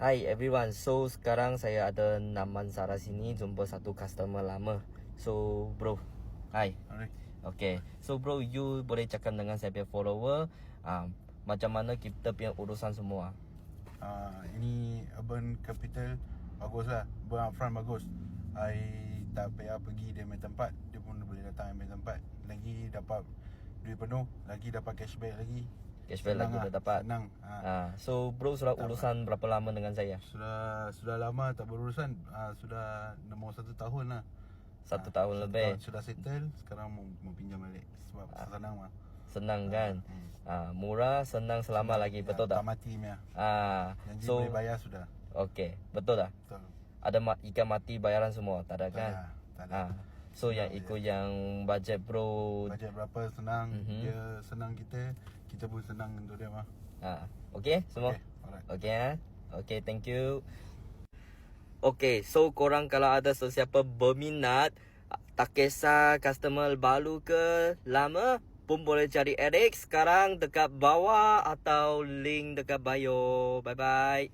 Hi everyone, so sekarang saya ada Damansara sini jumpa satu customer lama. So bro, hi. Alright. Okay, so bro, you boleh cakap dengan saya punya follower macam mana kita punya urusan semua. Ini Urban Capital bagus lah. Urban Upfront bagus. I tak payah pergi dia punya tempat, dia pun boleh datang dia punya tempat. Lagi dapat duit penuh, lagi dapat cashback lagi. Cashback lagi lah, dah dapat. Senang. So bro sudah urusan berapa lama dengan saya? Sudah lama tak berurusan. Sudah mau 1 tahun lah. 1 tahun lebih. Sudah settle. Sekarang mau pinjam balik sebab senang lah. Senang kan? Murah, senang selama lagi, betul tak? Tak mati punya. Janji So boleh bayar sudah. okay, betul tak? Betul. Ada ikan mati bayaran semua, tak ada kan? Tak ada. So yang ikut yang budget bro. Bajet berapa senang. Dia senang kita pun senang untuk dia mah. Okay semua. Okay, alright. Okay okay, thank you. Okay, so korang kalau ada sesiapa berminat, tak kisah customer baru ke lama, pun boleh cari Eric sekarang dekat bawah atau link dekat bio. Bye bye.